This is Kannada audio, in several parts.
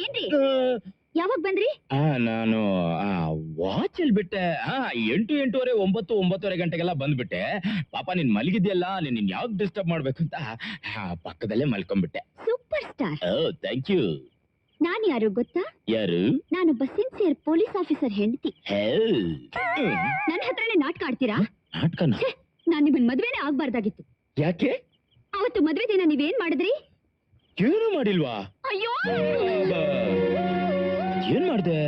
ಏನ್ರಿ ಯಾವಾಗ ಬಂದ್ರಿ? ನಾನು ವಾಚ್ ಅಲ್ಲಿ ಬಿಟ್ಟೆ. 8, 8:30, 9, 9:30 ಗಂಟೆಗೆಲ್ಲ ಬಂದ್ಬಿಟ್ಟೆ. ಪಾಪ ನೀನ್ ಮಲಗಿದ್ಯಲ್ಲ, ನೀನ್ ಯಾವ್ದು ಡಿಸ್ಟರ್ಬ್ ಮಾಡ್ಬೇಕು ಅಂತ ಪಕ್ಕದಲ್ಲೇ ಮಲ್ಕೊಂಡ್ಬಿಟ್ಟೆ. Super star. Thank you. ನಾನು ಯಾರು ಗೊತ್ತಾ? ಯಾರು? ನಾನೊಬ್ಬ ಸಿನ್ಸಿಯರ್ ಪೊಲೀಸ್ ಆಫೀಸರ್ ಹೆಂಡತಿ. ನನ್ನ ಹತ್ರನೇ ನಾಟಕ ಆಡ್ತೀರಾ? ನಾಟಕನ? ನಾನ್ ನಿಮ್ಮನ್ ಮದ್ವೆನೇ ಆಗ್ಬಾರ್ದಾಗಿತ್ತು. ಯಾಕೆ? ಅವತ್ತು ಮದ್ವೆ ದಿನ ನೀವೇನ್ ಮಾಡಿದ್ರಿ? ಏನು ಮಾಡಿಲ್ವಾ? ಅಯ್ಯೋ, ಏನ್ ಮಾಡ್ದೆ?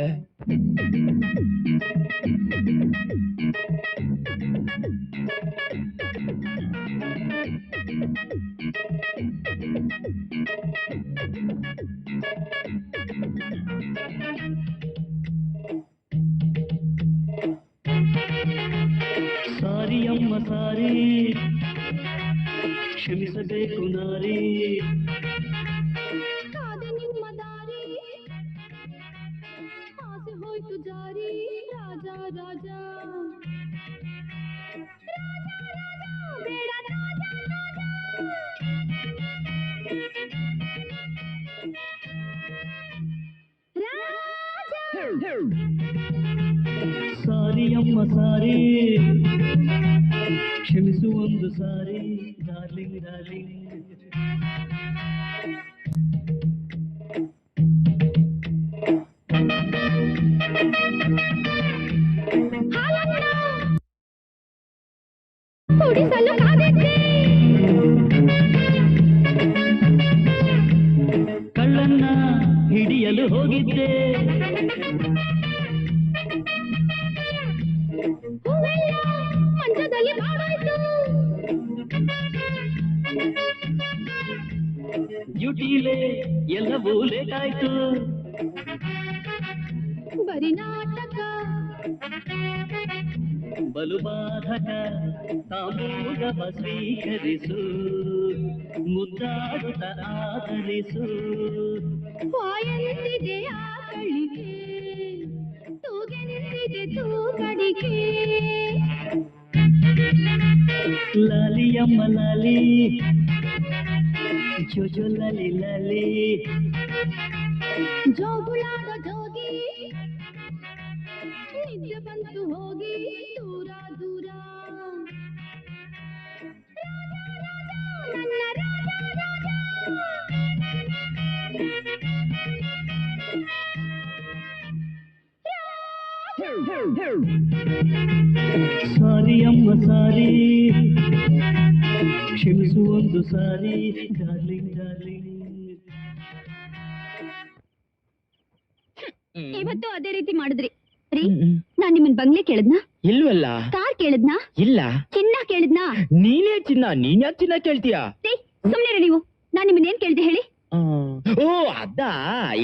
ಸಾರಿ ಅಮ್ಮ ಸಾರಿ, ಕ್ಷಮಿಸಬೇಕು ನಾರಿ. ಕಾದೆ ನಿಮ್ಮ ದಾರಿ, ಆಸೆ ಹೋಯ್ತು ಜಾರಿ. ರಾಜ ರಾಜ ಬೇಡ ಸಾರಿ ಅಮ್ಮ ಸಾರಿ, ಕ್ಷಮಿಸು ಒಂದು ಸಾರಿ. Darling darling. ಕಳ್ಳನ್ನ ಹಿಡಿಯಲು ಹೋಗಿದ್ದೆ, ಮಂಚದಲ್ಲಿ ಬಾಡಾಯ್ತು. ಡ್ಯೂಟಿಲೇ ಎಲ್ಲವೂ ಲೇಟ್ ಆಯ್ತು. ಬರೀ ನಾಟಕ ಬಲು ಬಾಧಕ, ತಾಂಬೂಲವ ಸ್ವೀಕರಿಸು, ಮುದ್ದಾಡುತ್ತ ಆದರಿಸು. ವಾಯಂತಿದೆ ಆಕಳಿಗೆ, ತೂಗೆನಿಸಿದೆ ತೂಕಡಿಗೆ. ಲಾಲಿಯಮ್ಮ ಲಾಲಿ, ಜೋಜೋ ಲಾಲಿ ಲಾಲಿ. ಜೋಗುಳಾದ ಜೋಗಿ, ನಿದ್ದೆ ಬಂತು ಹೋಗಿ ದೂರ ದೂರ. ನನ್ನ ರಾಜ ಸಾರಿ ಅಮ್ಮ ಸಾರಿ, ಕ್ಷಮಿಸು ಒಂದು ಸಾರಿ. Darling darling. ಇವತ್ತು ಅದೇ ರೀತಿ ಮಾಡಿದ್ರಿ ರೀ. ನಾನ್ ನಿಮ್ಮನ್ ಬಂಗ್ಲೆ ಕೇಳಿದ್ನಾ? ಇಲ್ವಲ್ಲ. ಕಾರ್ ಕೇಳಿದ್ನಾ? ಇಲ್ಲ. ಚಿನ್ನ ಕೇಳಿದ್ನಾ? ನೀನೇ ಚಿನ್ನ, ನೀನ್ ಯಾಕೆ ಚಿನ್ನ ಕೇಳ್ತೀಯಾ? ಸುಮ್ನೆ ನೀವು. ನಾನ್ ನಿಮ್ಮನ್ ಏನ್ ಕೇಳ್ದೆ ಹೇಳಿ? ಓ ಅದಾ,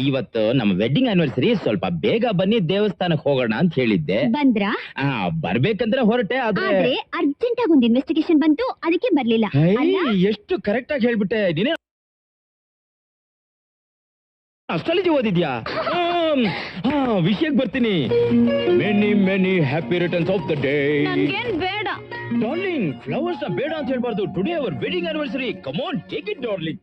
ಇವತ್ತು ನಮ್ಮ ವೆಡ್ಡಿಂಗ್ ಆನಿವರ್ಸರಿ, ಸ್ವಲ್ಪ ಬೇಗ ಬನ್ನಿ ದೇವಸ್ಥಾನಕ್ಕೆ ಹೋಗೋಣ ಅಂತ ಹೇಳಿದ್ದೆ. ಬಂದ್ರಾ? ಬರ್ಬೇಕಂದ್ರೆ ಹೊರಟೆ. ಆದ್ರೆ ಅರ್ಜೆಂಟ್ ಆಗಿ ಒಂದು ಇನ್ವೆಸ್ಟಿಗೇಷನ್ ಬಂತು, ಅದಕ್ಕೆ ಬರ್ಲಿಲ್ಲ. ಎಷ್ಟು ಕರೆಕ್ಟ್ ಆಗಿ ಹೇಳ್ಬಿಟ್ಟೆ ನೀನೇ. ಅಸ್ಟ್ರಾಲಜಿ ಓದಿದ್ಯಾ? ವಿಷಯಕ್ಕೆ ಬರ್ತೀನಿ. Many many happy returns of the day. ನನ್ಗೇನ್ ಬೇಡ ಡಾರ್ಲಿಂಗ್. ಫ್ಲವರ್ಸ್ ಬೇಡ ಅಂತ ಹೇಳ್ಬಾರ್ದು. Today our wedding anniversary. Come on, take it darling.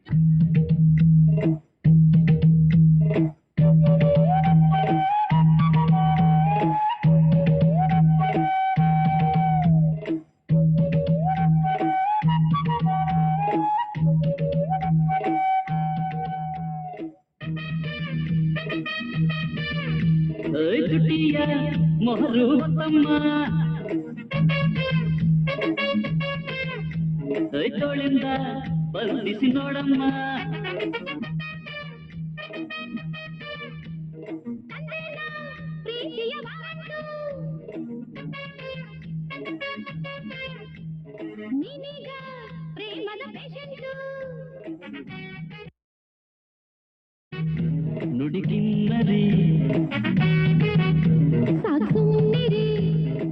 ದುಟಿಯ ಮೊಹರು ತಮ್ಮ, ತೋಳಿಂದ ಬಂಧಿಸಿ ನೋಡಮ್ಮ. ನುಡಿಗಿನ್ನರಿ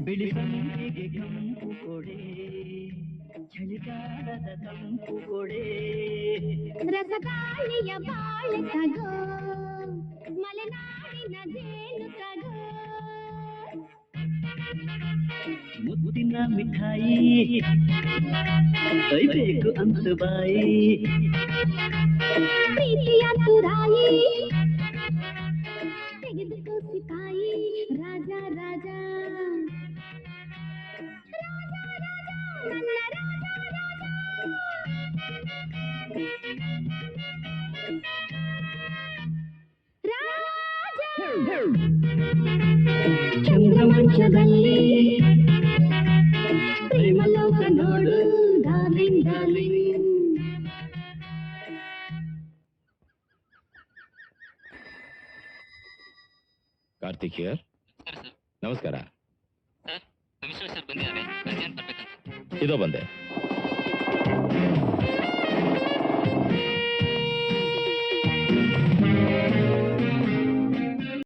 ಬಿಳಿ ಸಂಪಿಗೆ ಕಂಪು ಕೊಡೆ, ಚಳಿಗಾಲದ ತಂಪು ಕೊಡೆ. ರಸಗಾಳಿಯ ಬಾಳೆ ತಗೋ, ಮಲೆನಾಡಿನ ಜೇನು ತಗೋ. ಮುದ್ದಿನ ಮಿಠಾಯಿ ಬೇಕು ಅಂತ ಬಾಯಿ ಪ್ರೀತಿಯ ತುರಾಯಿ ತೆಗೆದುಕೋ ಸಿಪಾಯಿ ರಾಜ ರಾಜ ನನ್ನ ಚಂದ್ರಮಂಚದಲ್ಲಿ ಪ್ರೇಮಲೋಕ ನೋಡು ಡಾರ್ಲಿಂಗ್ ಡಾರ್ಲಿಂಗ್ ಕಾರ್ತಿಕ್ ಹಿಯರ್. ನಮಸ್ಕಾರ. ಕಮಿಷನರ್ ಸರ್ ಬಂದಿದ್ದಾರೆ ಅರ್ಜೆಂಟ್ ಬರ್ಬೇಕಂತ. ಇದೋ ಬಂದೆ.